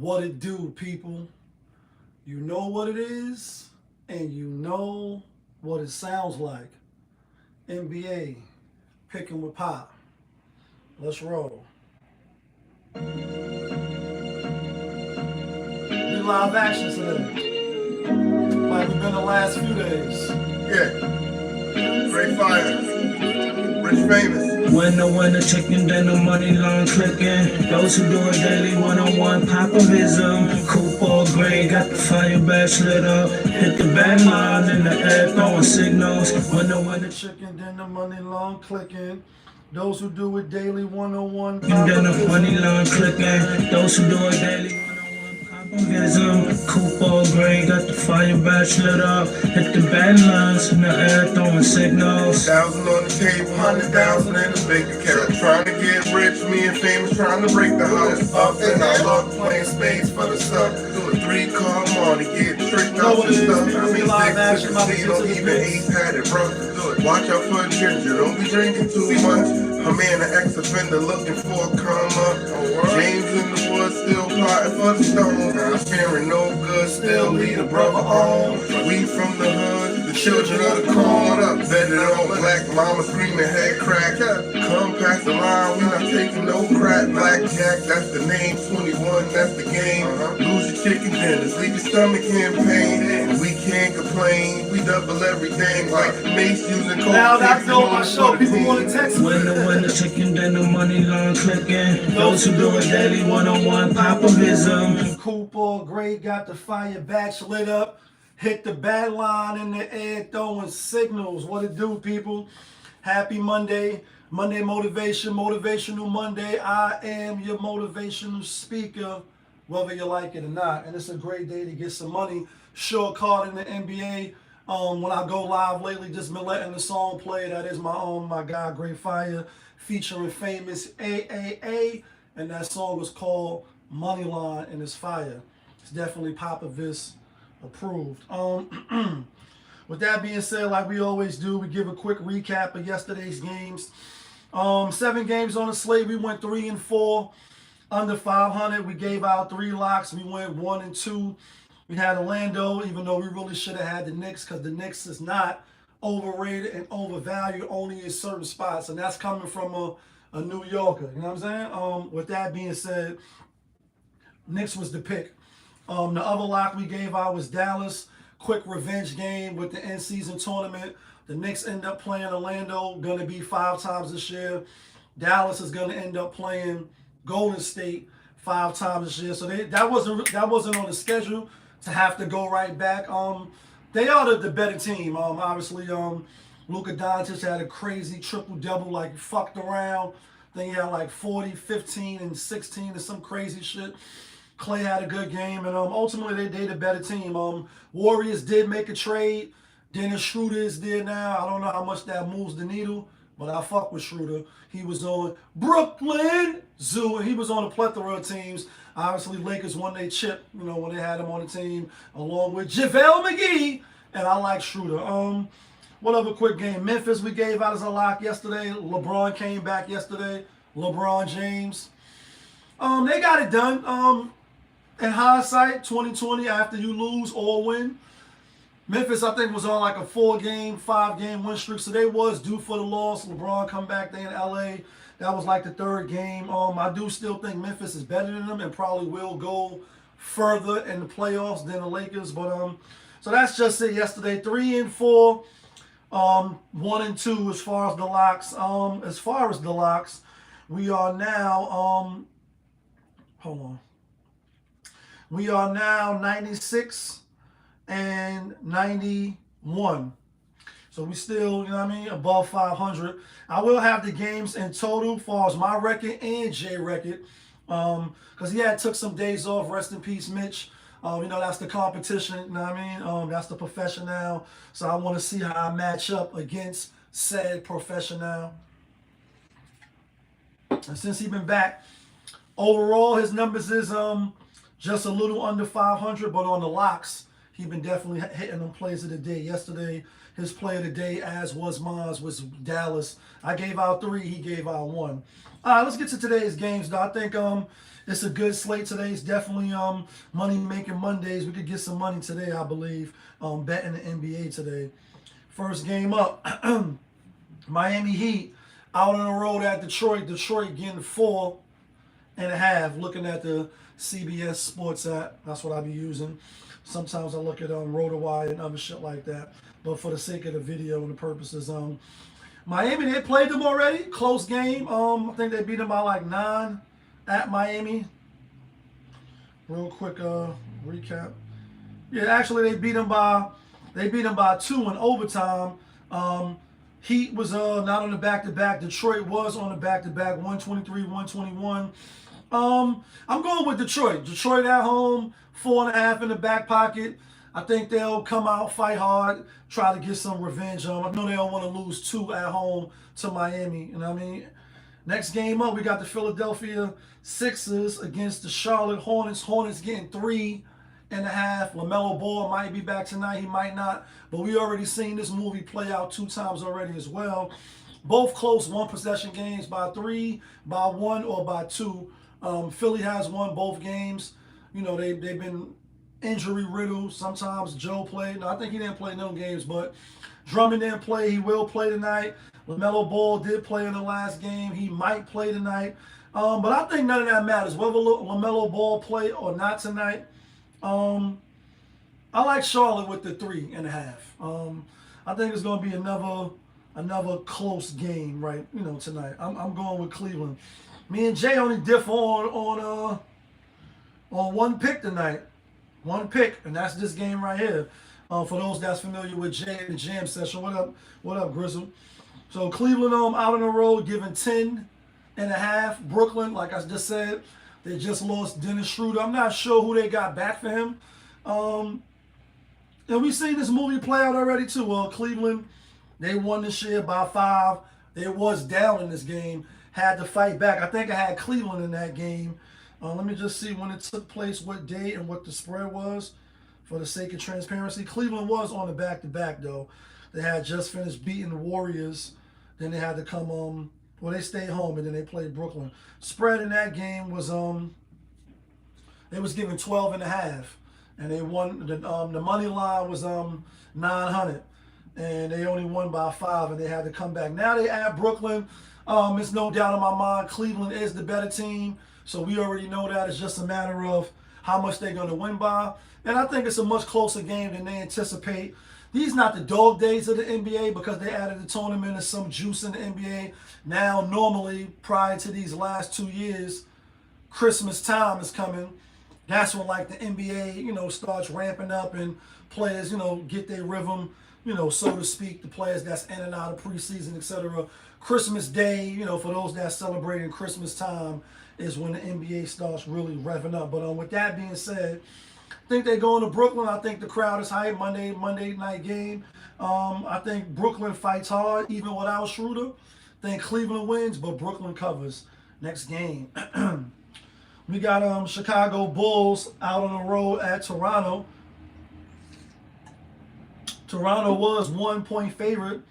What it do, people? You know what it is, and you know what it sounds like. NBA, picking with Pop. Let's roll. We live action today, like we've been the last few days. Yeah, GraYFire, rich famous. Winner, chicken dinner, money long clicking. Those who do it daily, one-on-one popovism. Coupe all gray, got the fire badge lit up. Hit the back line in the air, throwing signals. Winner, chicken dinner, money long clicking. Those who do it daily, one-on-one Chicken dinner, money popovism. long clicking. Those who do it daily, one-on-one popovism. Coupe all gray, got the fire badge lit up. Hit the back lines in the air, throwing signals. 1,000 on the table, 100,000 in the bank account. Trying to get rich, me and famous trying to break the house. Up and I love playing spades for the stuff. Do a 3-car money, get tricked out and stuff. I mean, 6 to casino, even 8 padded rough. Watch out for a ginger, don't be drinking too much. Her man, an ex-offender looking for a come up. James in the woods, still plotting for the stone. I'm fearing no good, still lead a brother on. We from the hood, the children of the corn. Bedded on black, mama screaming head crack. Come past the line, we not taking no crack. Blackjack, that's the name. 21, that's the game. Lose your chicken dinners, leave your stomach in pain. We can't complain, we double everything like Mace using coke. Now that's no my show. People want to text me. Winner, chicken dinner, money long clicking. Those who do it daily, one-on-one popovism. Coupe all gray, got the fire batch lit up. Hit the bat line in the air, throwing signals. What it do, people? Happy Monday. Monday motivation, motivational Monday. I am your motivational speaker, whether you like it or not. And it's a great day to get some money. Short card in the NBA. When I go live lately, just been letting the song play. That is my guy GraYFire featuring famous AAA, and that song is called Moneyline and it's fire. It's definitely Popovich approved. With that being said, like we always do, we give a quick recap of yesterday's games. 7 games on the slate. We went 3-4, under 500. We gave out 3 locks. We went 1-2. We had Orlando, even though we really should have had the Knicks, because the Knicks is not overrated and overvalued only in certain spots, and that's coming from a New Yorker. You know what I'm saying? With that being said, Knicks was the pick. The other lock we gave out was Dallas. Quick revenge game with the in-season tournament. The Knicks end up playing Orlando, going to be 5 times this year. Dallas is going to end up playing Golden State 5 times this year. So that wasn't on the schedule to have to go right back. They are the better team. Obviously, Luka Doncic had a crazy triple-double, like fucked around. Then he had like 40, 15, and 16 and some crazy shit. Clay had a good game, and ultimately they the better team. Warriors did make a trade. Dennis Schroeder is there now. I don't know how much that moves the needle, but I fuck with Schroeder. He was on Brooklyn Zoo, and he was on a plethora of teams. Obviously, Lakers won their chip, when they had him on the team, along with JaVale McGee, and I like Schroeder. What other quick game? Memphis we gave out as a lock yesterday. LeBron came back yesterday. LeBron James. They got it done. In hindsight, 2020, after you lose or win, Memphis, I think, was on like a 4-game, 5-game win streak, so they was due for the loss. LeBron come back there in LA. That was like the 3rd game. I do still think Memphis is better than them and probably will go further in the playoffs than the Lakers. But so that's just it yesterday. 3-4, 1-2 as far as the locks. As far as the locks, we are now hold on. We are now 96 and 91. So we still, above 500. I will have the games in total as far as my record and JaY record. Because he had took some days off. Rest in peace, Mitch. That's the competition, that's the professional. So I want to see how I match up against said professional. And since he's been back, overall his numbers is just a little under 500, but on the locks, he's been definitely hitting them plays of the day. Yesterday, his play of the day, as was mine, was Dallas. I gave out 3, he gave out 1. All right, let's get to today's games, though. I think It's a good slate today. It's definitely money making Mondays. We could get some money today, I believe. Betting the NBA today. First game up, Miami Heat out on the road at Detroit. Detroit getting 4.5. Looking at the CBS Sports app, that's what I be using. Sometimes I look at RotoWire and other shit like that. But for the sake of the video and the purposes, Miami, they played them already. Close game. I think they beat them by like 9 at Miami. Real quick recap. Yeah, actually they beat them by 2 in overtime. Heat was not on the back-to-back. Detroit was on the back-to-back, 123-121. I'm going with Detroit. Detroit at home, 4.5 in the back pocket. I think they'll come out, fight hard, try to get some revenge. I know they don't want to lose 2 at home to Miami. You know what I mean? Next game up, we got the Philadelphia Sixers against the Charlotte Hornets. Hornets getting 3.5. LaMelo Ball might be back tonight. He might not. But we already seen this movie play out 2 times already as well. Both close one-possession games by 3, by 1, or by 2. Philly has won both games. You know, they've been injury riddled. Sometimes Joe played. No, I think he didn't play no games, but Drummond didn't play. He will play tonight. LaMelo Ball did play in the last game. He might play tonight. But I think none of that matters. Whether LaMelo Ball play or not tonight, I like Charlotte with the 3.5. I think it's going to be another close game, right? You know, tonight. I'm going with Cleveland. Me and JaY only differ on one pick tonight. One pick, and that's this game right here. For those that's familiar with JaY and the Jam Session, what up, Grizzle? So Cleveland out on the road, giving 10.5. Brooklyn, like I just said, they just lost Dennis Schroeder. I'm not sure who they got back for him. And we've seen this movie play out already too. Cleveland, they won this year by 5. They was down in this game, had to fight back. I think I had Cleveland in that game. Let me just see when it took place, what day, and what the spread was. For the sake of transparency, Cleveland was on the back-to-back, though. They had just finished beating the Warriors. Then they had to come well, they stayed home, and then they played Brooklyn. Spread in that game was they was given 12.5, and they won. The money line was 900, and they only won by 5, and they had to come back. Now they at Brooklyn. It's no doubt in my mind Cleveland is the better team. So we already know that. It's just a matter of how much they're going to win by. And I think it's a much closer game than they anticipate. These not the dog days of the NBA because they added the tournament and some juice in the NBA. Now, normally, prior to these last 2 years, Christmas time is coming. That's when, like, the NBA, you know, starts ramping up and players, you know, get their rhythm, you know, so to speak, the players that's in and out of preseason, etc. Christmas Day, you know, for those that's celebrating Christmas time, is when the NBA starts really revving up. But with that being said, I think they're going to Brooklyn. I think the crowd is hype. Monday night game. I think Brooklyn fights hard, even without Schroeder. I think Cleveland wins, but Brooklyn covers. Next game. We got Chicago Bulls out on the road at Toronto. Toronto was 1-point favorite.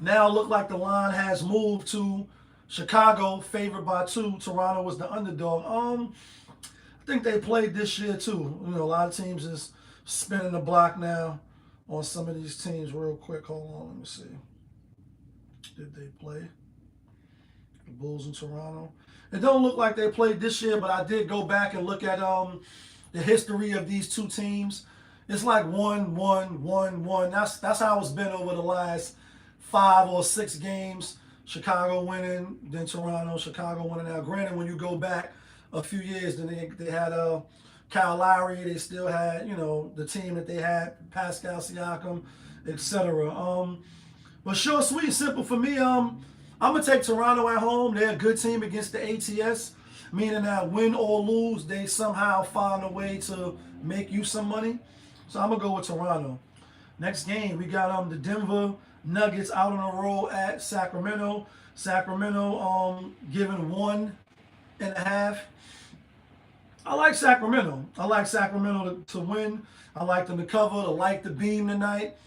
Now look like the line has moved to Chicago favored by 2. Toronto was the underdog. I think they played this year too. You know, a lot of teams is spinning the block now on some of these teams. Real quick, hold on, let me see. Did they play? The Bulls in Toronto. It don't look like they played this year, but I did go back and look at the history of these 2 teams. It's like 1-1-1-1. That's how it's been over the last 5 or 6 games. Chicago winning, then Toronto, Chicago winning. Now, granted, when you go back a few years, then they had Kyle Lowry. They still had, you know, the team that they had, Pascal Siakam, etc. But short, sweet, simple for me. I'm gonna take Toronto at home. They're a good team against the ATS, meaning that win or lose, they somehow find a way to make you some money. So I'm gonna go with Toronto. Next game, we got the Denver Nuggets out on the road at Sacramento. Sacramento giving 1.5. I like Sacramento. I like Sacramento to win. I like them to cover. I like the beam tonight.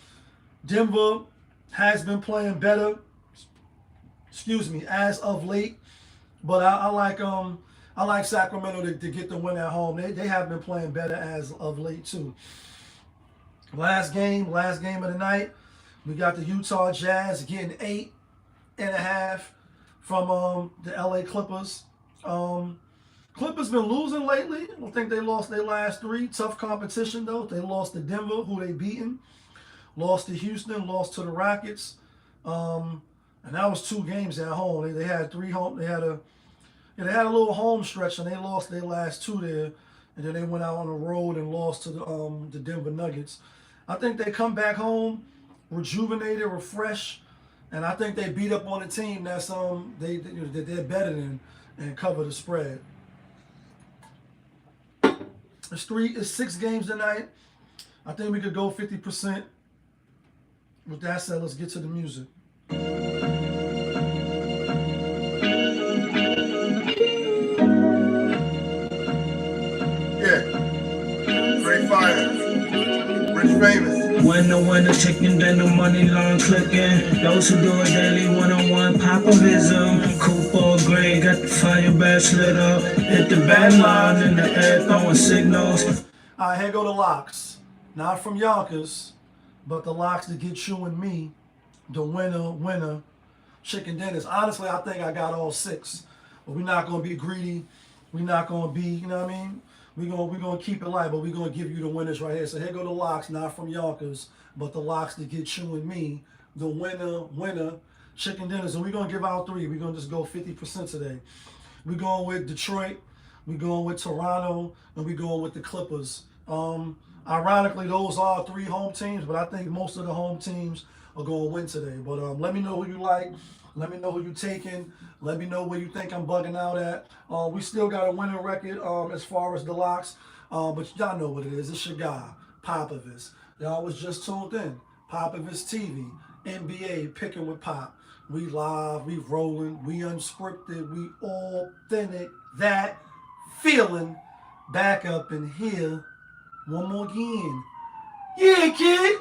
Denver has been playing better, as of late. But I I like Sacramento to get the win at home. They have been playing better as of late too. Last game of the night, we got the Utah Jazz getting 8.5 from the LA Clippers. Clippers been losing lately. I don't think they lost their last 3. Tough competition though. They lost to Denver, who they beaten. Lost to Houston. Lost to the Rockets. And that was 2 games at home. They had 3 home. They had a little home stretch and they lost their last 2 there. And then they went out on the road and lost to the Denver Nuggets. I think they come back home rejuvenated, refreshed, and I think they beat up on a team that's they're better than and cover the spread. It's 6 games tonight. I think we could go 50%. With that said, let's get to the music. Yeah. GraYFire. Rich famous. Winner, chicken dinner, money long clicking. Those who do it daily, one-on-one popovism. Coupe or gray, got the fire badge lit up. Hit the bad line in the air, throwing signals. All right, here go the locks. Not from Yonkers, but the locks to get you and me the winner chicken dinners. Honestly, I think I got all 6. But we're not going to be greedy. We're not going to be, you know what I mean? We're gonna keep it light, but we're going to give you the winners right here. So here go the locks, not from Yonkers, but the locks to get you and me the winner chicken dinners. And we're going to give out 3. We're going to just go 50% today. We're going with Detroit. We're going with Toronto. And we're going with the Clippers. Ironically, those are 3 home teams, but I think most of the home teams are going to win today. But let me know who you like. Let me know who you're taking. Let me know where you think I'm bugging out at. We still got a winning record as far as the locks. But y'all know what it is. It's your guy, Popovich. Y'all was just tuned in. Popovich TV, NBA, picking with Pop. We live, we rolling, we unscripted, we authentic. That feeling back up in here. One more again. Yeah, kid.